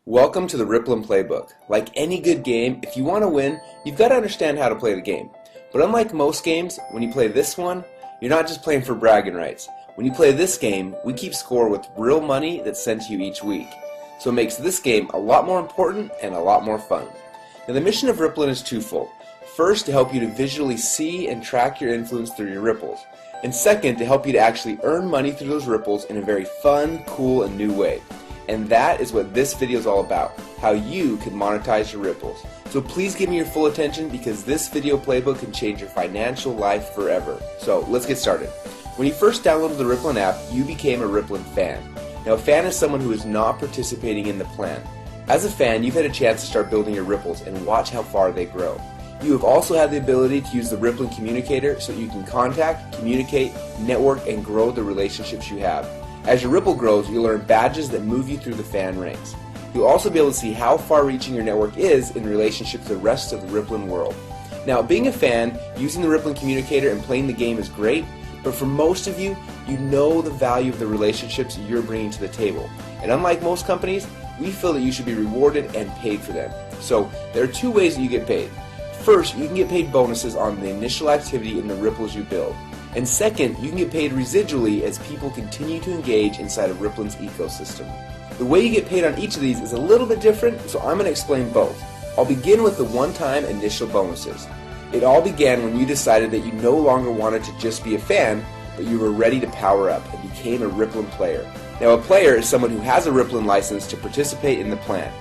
Welcome to the Rippln Playbook. Like any good game, if you want to win, you've got to understand how to play the game. But unlike most games, when you play this one, you're not just playing for bragging rights. When you play this game, we keep score with real money that's sent to you each week. So it makes this game a lot more important and a lot more fun. Now the mission of Rippln is twofold. First, to help you to visually see and track your influence through your ripples. And second, to help you to actually earn money through those ripples in a very fun, cool, and new way. And that is what this video is all about, how you can monetize your ripples. So please give me your full attention because this video playbook can change your financial life forever. So let's get started. When you first downloaded the Rippln app, you became a Rippln fan. Now a fan is someone who is not participating in the plan. As a fan, you've had a chance to start building your ripples and watch how far they grow. You have also had the ability to use the Rippln communicator so that you can contact, communicate, network, and grow the relationships you have. As your ripple grows, you'll earn badges that move you through the fan ranks. You'll also be able to see how far-reaching your network is in relationship to the rest of the Rippln world. Now, being a fan, using the Rippln communicator and playing the game is great, but for most of you, you know the value of the relationships you're bringing to the table. And unlike most companies, we feel that you should be rewarded and paid for them. So, there are two ways that you get paid. First, you can get paid bonuses on the initial activity in the ripples you build. And second, you can get paid residually as people continue to engage inside of Rippln's ecosystem. The way you get paid on each of these is a little bit different, so I'm going to explain both. I'll begin with the one-time initial bonuses. It all began when you decided that you no longer wanted to just be a fan, but you were ready to power up and became a Rippln player. Now a player is someone who has a Rippln license to participate in the plan.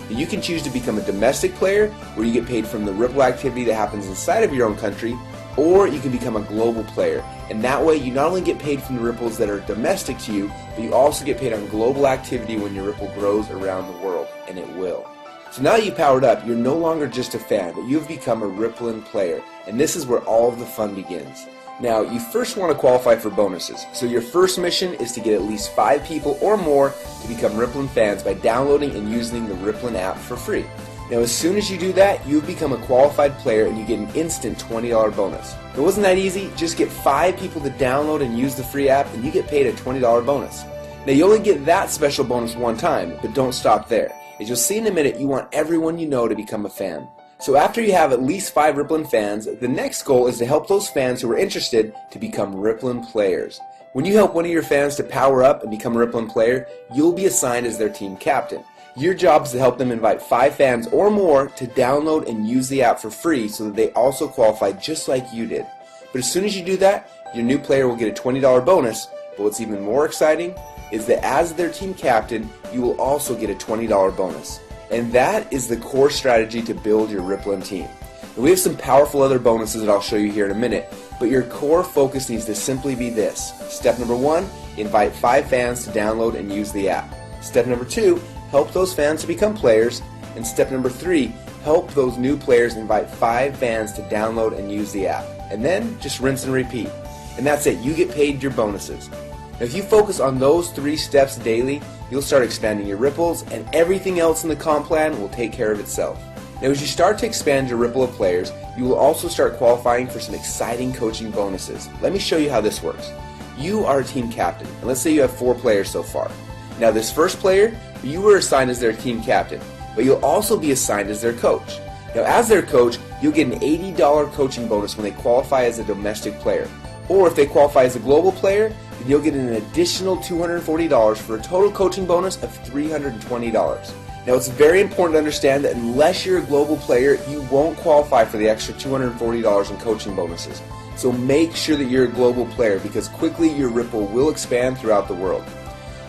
Now, you can choose to become a domestic player, where you get paid from the Ripple activity that happens inside of your own country, or you can become a global player, and that way you not only get paid from the ripples that are domestic to you, but you also get paid on global activity when your ripple grows around the world, and it will. So now that you've powered up, you're no longer just a fan, but you've become a Rippln player, and this is where all of the fun begins. Now, you first want to qualify for bonuses, so your first mission is to get at least 5 people or more to become Rippln fans by downloading and using the Rippln app for free. Now as soon as you do that, you become a qualified player and you get an instant $20 bonus. It wasn't that easy, just get 5 people to download and use the free app and you get paid a $20 bonus. Now you only get that special bonus one time, but don't stop there. As you'll see in a minute, you want everyone you know to become a fan. So after you have at least 5 Rippln fans, the next goal is to help those fans who are interested to become Rippln players. When you help one of your fans to power up and become a Rippln player, you'll be assigned as their team captain. Your job is to help them invite 5 fans or more to download and use the app for free so that they also qualify just like you did. But as soon as you do that, your new player will get a $20 bonus, but what's even more exciting is that as their team captain, you will also get a $20 bonus. And that is the core strategy to build your Rippln team. And we have some powerful other bonuses that I'll show you here in a minute, but your core focus needs to simply be this. Step number 1, invite 5 fans to download and use the app. Step number 2, help those fans to become players. And step number 3, help those new players invite 5 fans to download and use the app. And then just rinse and repeat. And that's it, you get paid your bonuses. Now if you focus on those 3 steps daily, you'll start expanding your ripples and everything else in the comp plan will take care of itself. Now as you start to expand your ripple of players, you will also start qualifying for some exciting coaching bonuses. Let me show you how this works. You are a team captain, and let's say you have 4 players so far. Now this first player, you were assigned as their team captain, but you'll also be assigned as their coach. Now as their coach, you'll get an $80 coaching bonus when they qualify as a domestic player. Or if they qualify as a global player, then you'll get an additional $240 for a total coaching bonus of $320. Now it's very important to understand that unless you're a global player, you won't qualify for the extra $240 in coaching bonuses. So make sure that you're a global player because quickly your ripple will expand throughout the world.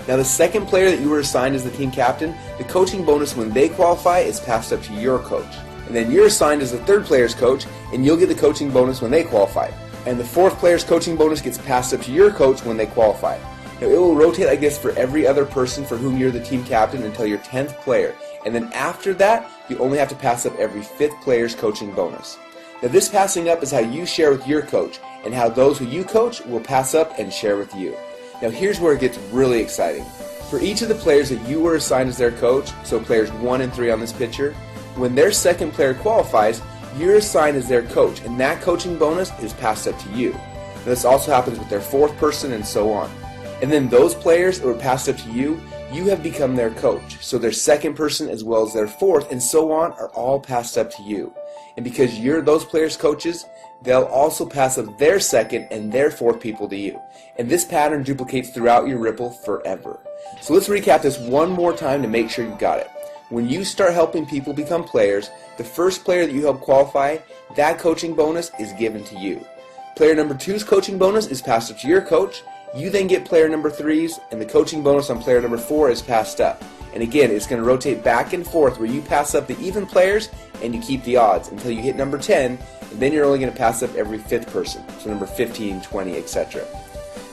Now the second player that you were assigned as the team captain, the coaching bonus when they qualify is passed up to your coach. And then you're assigned as the third player's coach and you'll get the coaching bonus when they qualify. And the fourth player's coaching bonus gets passed up to your coach when they qualify. Now it will rotate like this for every other person for whom you're the team captain until your 10th player. And then after that, you only have to pass up every 5th player's coaching bonus. Now this passing up is how you share with your coach and how those who you coach will pass up and share with you. Now here's where it gets really exciting. For each of the players that you were assigned as their coach, so players 1 and 3 on this picture, when their second player qualifies, you're assigned as their coach, and that coaching bonus is passed up to you. Now, this also happens with their 4th person and so on. And then those players that were passed up to you, you have become their coach. So their second person as well as their fourth and so on are all passed up to you. And because you're those players' coaches, they'll also pass up their second and their fourth people to you. And this pattern duplicates throughout your Ripple forever. So let's recap this one more time to make sure you got it. When you start helping people become players, the first player that you help qualify, that coaching bonus is given to you. Player number 2's coaching bonus is passed up to your coach. You then get player number 3's, and the coaching bonus on player number 4 is passed up. And again, it's going to rotate back and forth where you pass up the even players and you keep the odds until you hit number 10, and then you're only going to pass up every 5th person, so number 15, 20, etc.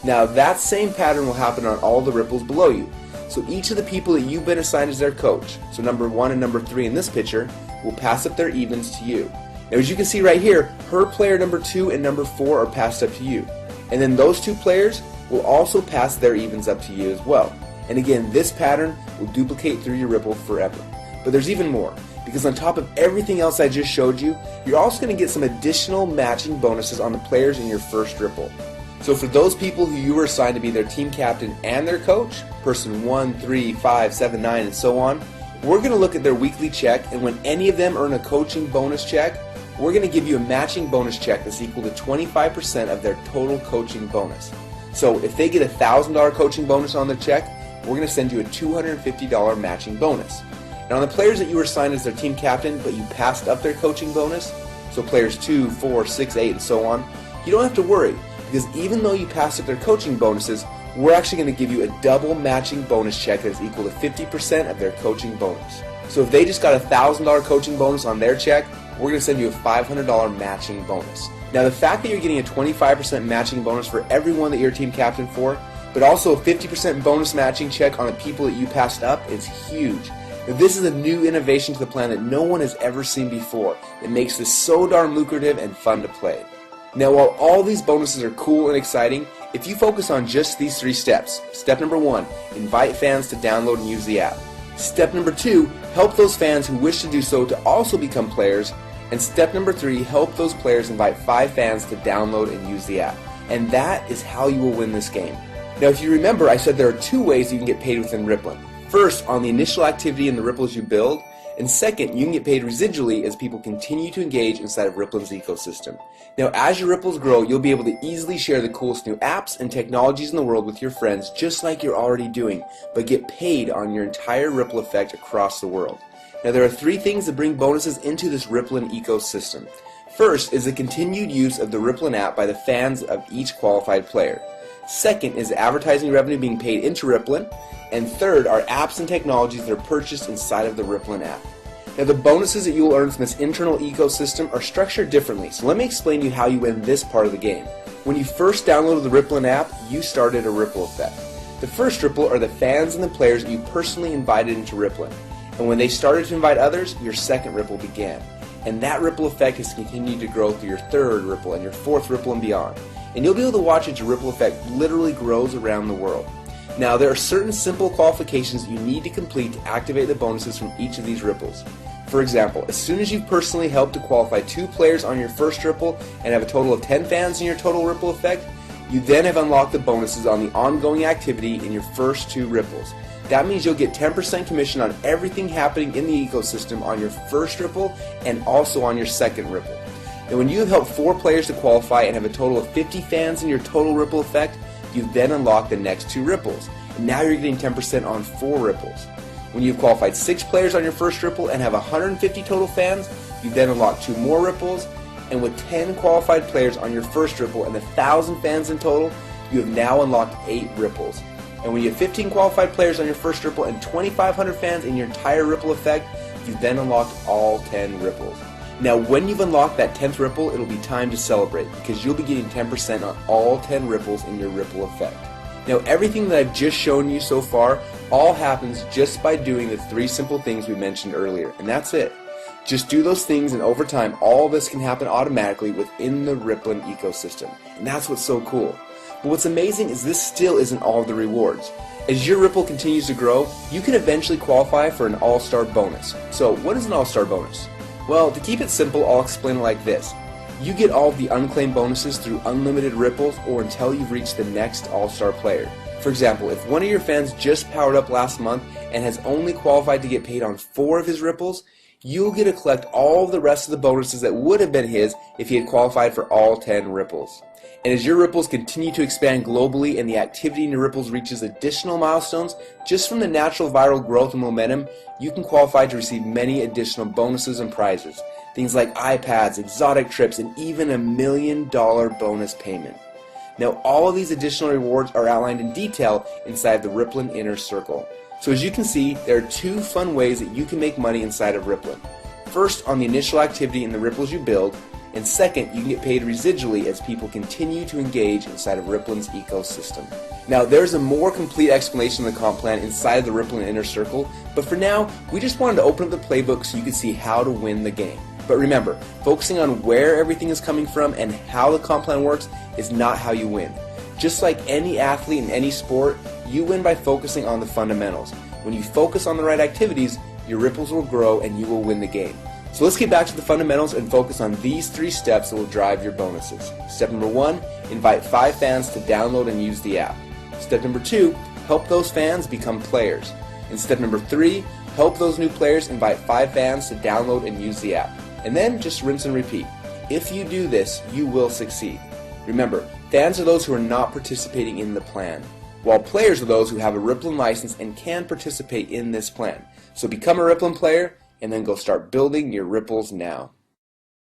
Now that same pattern will happen on all the ripples below you. So each of the people that you've been assigned as their coach, so number 1 and number 3 in this picture, will pass up their evens to you. Now as you can see right here, her player number 2 and number 4 are passed up to you. And then those two players will also pass their evens up to you as well. And again, this pattern will duplicate through your Ripple forever. But there's even more, because on top of everything else I just showed you, you're also going to get some additional matching bonuses on the players in your first Ripple. So for those people who you were assigned to be their team captain and their coach, person 1, 3, 5, 7, 9, and so on, we're going to look at their weekly check, and when any of them earn a coaching bonus check, we're going to give you a matching bonus check that's equal to 25% of their total coaching bonus. So if they get a $1,000 coaching bonus on their check, we're going to send you a $250 matching bonus. And on the players that you were assigned as their team captain, but you passed up their coaching bonus, so players 2, 4, 6, 8, and so on, you don't have to worry, because even though you passed up their coaching bonuses, we're actually going to give you a double matching bonus check that is equal to 50% of their coaching bonus. So if they just got a $1,000 coaching bonus on their check, we're going to send you a $500 matching bonus. Now the fact that you're getting a 25% matching bonus for everyone that you're team captain for, but also a 50% bonus matching check on the people that you passed up is huge. Now, this is a new innovation to the plan that no one has ever seen before. It makes this so darn lucrative and fun to play. Now while all these bonuses are cool and exciting, if you focus on just these 3 steps, step number 1, invite fans to download and use the app. Step number 2, help those fans who wish to do so to also become players. And step number 3, help those players invite 5 fans to download and use the app. And that is how you will win this game. Now if you remember, I said there are 2 ways you can get paid within Rippln. First, on the initial activity in the ripples you build, and second, you can get paid residually as people continue to engage inside of Rippln's ecosystem. Now as your ripples grow, you'll be able to easily share the coolest new apps and technologies in the world with your friends, just like you're already doing, but get paid on your entire ripple effect across the world. Now there are 3 things that bring bonuses into this Rippln ecosystem. First is the continued use of the Rippln app by the fans of each qualified player. Second is advertising revenue being paid into Rippln. And third are apps and technologies that are purchased inside of the Rippln app. Now the bonuses that you will earn from this internal ecosystem are structured differently, so let me explain to you how you win this part of the game. When you first downloaded the Rippln app, you started a ripple effect. The first ripple are the fans and the players that you personally invited into Rippln. And when they started to invite others, your second ripple began. And that ripple effect has continued to grow through your third ripple and your fourth ripple and beyond. And you'll be able to watch as your ripple effect literally grows around the world. Now there are certain simple qualifications you need to complete to activate the bonuses from each of these ripples. For example, as soon as you've personally helped to qualify 2 players on your first ripple and have a total of 10 fans in your total ripple effect, you then have unlocked the bonuses on the ongoing activity in your first 2 ripples. That means you'll get 10% commission on everything happening in the ecosystem on your first ripple and also on your second ripple. And when you have helped 4 players to qualify and have a total of 50 fans in your total ripple effect, you then unlock the next 2 ripples. And now you're getting 10% on 4 ripples. When you've qualified 6 players on your first ripple and have 150 total fans, you then unlock 2 more ripples. And with 10 qualified players on your first ripple and 1,000 fans in total, you have now unlocked 8 ripples. And when you have 15 qualified players on your first ripple and 2,500 fans in your entire ripple effect, you then unlocked all 10 ripples. Now when you've unlocked that 10th ripple, it'll be time to celebrate because you'll be getting 10% on all 10 ripples in your ripple effect. Now everything that I've just shown you so far all happens just by doing the 3 simple things we mentioned earlier, and that's it. Just do those things and over time all this can happen automatically within the Rippln ecosystem, and that's what's so cool. But what's amazing is this still isn't all of the rewards. As your Ripple continues to grow, you can eventually qualify for an all-star bonus. So what is an all-star bonus? Well, to keep it simple, I'll explain it like this. You get all of the unclaimed bonuses through unlimited ripples or until you've reached the next all-star player. For example, if one of your fans just powered up last month and has only qualified to get paid on 4 of his ripples, you'll get to collect all of the rest of the bonuses that would have been his if he had qualified for all 10 ripples. And as your ripples continue to expand globally and the activity in your ripples reaches additional milestones, just from the natural viral growth and momentum, you can qualify to receive many additional bonuses and prizes. Things like iPads, exotic trips, and even $1 million bonus payment. Now, all of these additional rewards are outlined in detail inside the Rippln Inner Circle. So as you can see, there are 2 fun ways that you can make money inside of Rippln. First, on the initial activity in the ripples you build, and second, you can get paid residually as people continue to engage inside of Rippln's ecosystem. Now, there's a more complete explanation of the comp plan inside of the Rippln Inner Circle, but for now, we just wanted to open up the playbook so you could see how to win the game. But remember, focusing on where everything is coming from and how the comp plan works is not how you win. Just like any athlete in any sport, you win by focusing on the fundamentals. When you focus on the right activities, your ripples will grow and you will win the game. So let's get back to the fundamentals and focus on these 3 steps that will drive your bonuses. Step number 1, invite 5 fans to download and use the app. Step number 2, help those fans become players. And step number 3, help those new players invite 5 fans to download and use the app. And then just rinse and repeat. If you do this, you will succeed. Remember, fans are those who are not participating in the plan, while players are those who have a Rippln license and can participate in this plan. So become a Rippln player and then go start building your ripples now.